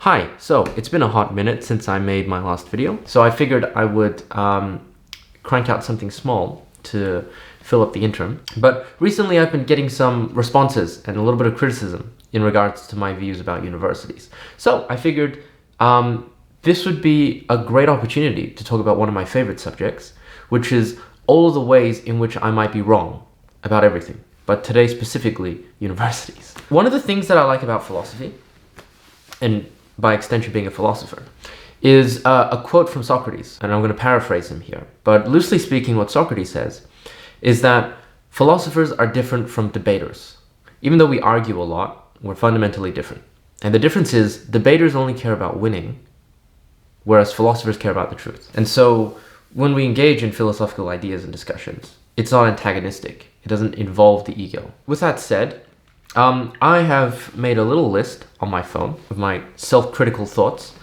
Hi, so it's been a hot minute since I made my last video, so I figured I would crank out something small to fill up the interim. But recently I've been getting some responses and a little bit of criticism in regards to my views about universities. So I figured this would be a great opportunity to talk about one of my favorite subjects, which is all of the ways in which I might be wrong about everything, but today specifically universities. One of the things that I like about philosophy, and by extension being a philosopher, is a quote from Socrates, and I'm going to paraphrase him here. But loosely speaking, what Socrates says is that philosophers are different from debaters. Even though we argue a lot, we're fundamentally different. And the difference is debaters only care about winning, whereas philosophers care about the truth. And so when we engage in philosophical ideas and discussions, it's not antagonistic. It doesn't involve the ego. With that said, I have made a little list on my phone of my self-critical thoughts,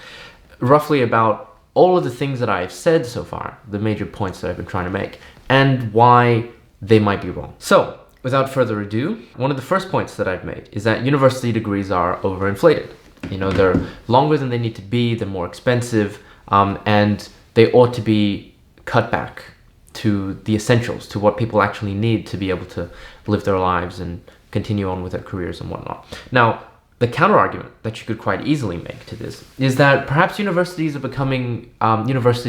roughly about all of the things that I've said so far, the major points that I've been trying to make, and why they might be wrong. So, without further ado, one of the first points that I've made is that university degrees are overinflated. You know, they're longer than they need to be, they're more expensive, and they ought to be cut back to the essentials, to what people actually need to be able to live their lives and continue on with their careers and whatnot. Now, the counter-argument that you could quite easily make to this is that perhaps university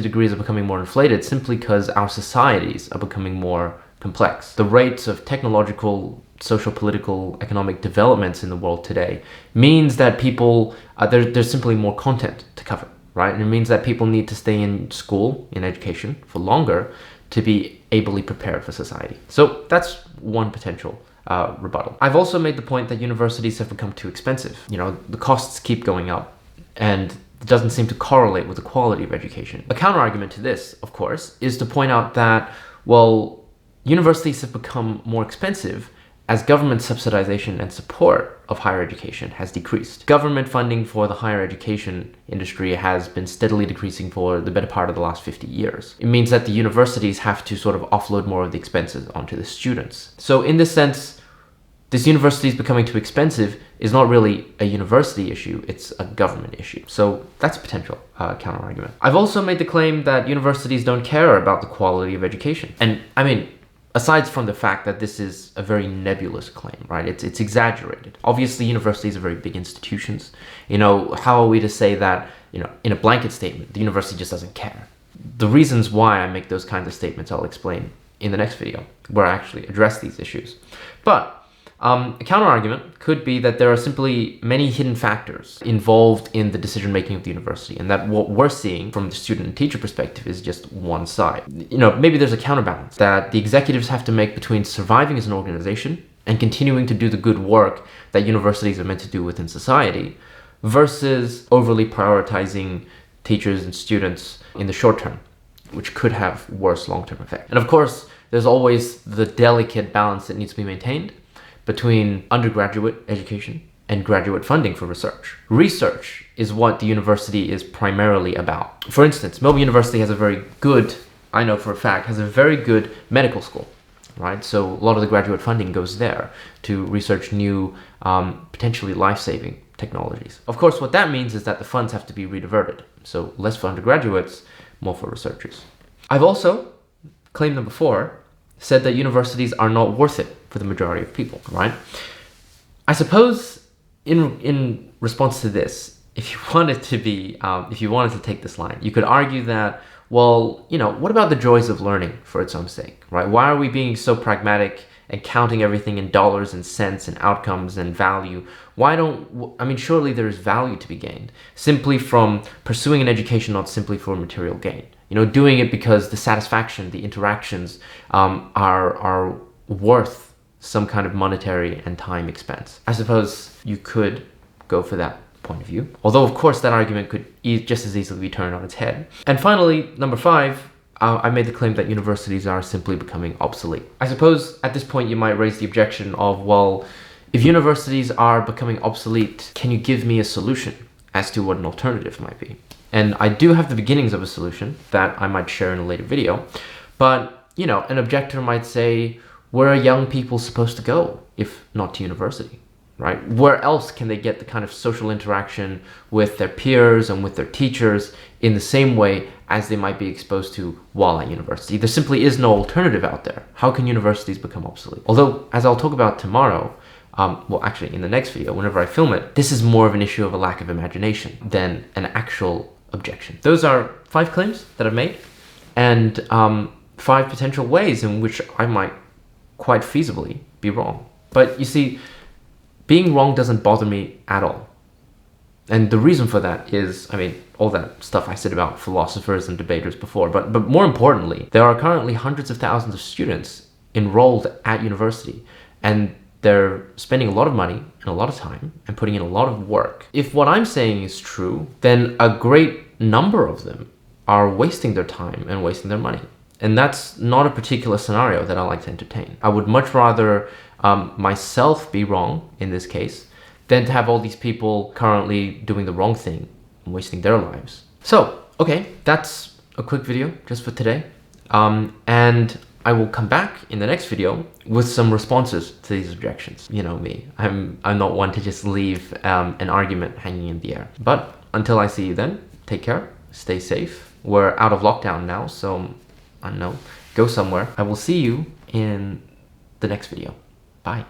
degrees are becoming more inflated simply because our societies are becoming more complex. The rates of technological, social, political, economic developments in the world today means that people, there's simply more content to cover, right? And it means that people need to stay in school, in education, for longer to be ably prepared for society. So that's one potential rebuttal. I've also made the point that universities have become too expensive. You know, the costs keep going up and it doesn't seem to correlate with the quality of education. A counter-argument to this, of course, is to point out that, well, universities have become more expensive as government subsidization and support of higher education has decreased. Government funding for the higher education industry has been steadily decreasing for the better part of the last 50 years. It means that the universities have to sort of offload more of the expenses onto the students. So in this sense, this university is becoming too expensive is not really a university issue, it's a government issue. So that's a potential counter-argument. I've also made the claim that universities don't care about the quality of education. And I mean, aside from the fact that this is a very nebulous claim, right? It's exaggerated. Obviously, universities are very big institutions. You know, how are we to say that, you know, in a blanket statement, the university just doesn't care? The reasons why I make those kinds of statements, I'll explain in the next video, where I actually address these issues. But a counter-argument could be that there are simply many hidden factors involved in the decision-making of the university, and that what we're seeing from the student and teacher perspective is just one side. You know, maybe there's a counterbalance that the executives have to make between surviving as an organization and continuing to do the good work that universities are meant to do within society, versus overly prioritizing teachers and students in the short term, which could have worse long-term effects. And of course, there's always the delicate balance that needs to be maintained between undergraduate education and graduate funding for research. Research is what the university is primarily about. For instance, Melbourne University has a very good, I know for a fact, has a very good medical school, right? So a lot of the graduate funding goes there to research new, potentially life-saving technologies. Of course, what that means is that the funds have to be rediverted. So less for undergraduates, more for researchers. I've also claimed them before, said that universities are not worth it for the majority of people, right? I suppose in response to this, if you wanted to take this line, you could argue that, well, you know, what about the joys of learning for its own sake, right? Why are we being so pragmatic and counting everything in dollars and cents and outcomes and value? Surely there is value to be gained simply from pursuing an education, not simply for material gain. You know, doing it because the satisfaction, the interactions are worth some kind of monetary and time expense. I suppose you could go for that point of view. Although, of course, that argument could just as easily be turned on its head. And finally, number 5, I made the claim that universities are simply becoming obsolete. I suppose at this point you might raise the objection of, well, if universities are becoming obsolete, can you give me a solution as to what an alternative might be? And I do have the beginnings of a solution that I might share in a later video. But, you know, an objector might say, where are young people supposed to go if not to university? right? Where else can they get the kind of social interaction with their peers and with their teachers in the same way as they might be exposed to while at university? There simply is no alternative out there. How can universities become obsolete? Although, as I'll talk about tomorrow, well, actually in the next video, whenever I film it, this is more of an issue of a lack of imagination than an actual objection. Those are 5 claims that I've made, and 5 potential ways in which I might quite feasibly be wrong. But you see, being wrong doesn't bother me at all. And the reason for that is, I mean, all that stuff I said about philosophers and debaters before, but more importantly, there are currently hundreds of thousands of students enrolled at university, and they're spending a lot of money and a lot of time and putting in a lot of work. If what I'm saying is true, then a great number of them are wasting their time and wasting their money. And that's not a particular scenario that I like to entertain. I would much rather myself be wrong in this case than to have all these people currently doing the wrong thing and wasting their lives. So, okay, that's a quick video just for today. And I will come back in the next video with some responses to these objections. You know me, I'm not one to just leave an argument hanging in the air. But until I see you then, take care, stay safe. We're out of lockdown now, so I don't know, go somewhere. I will see you in the next video. Bye.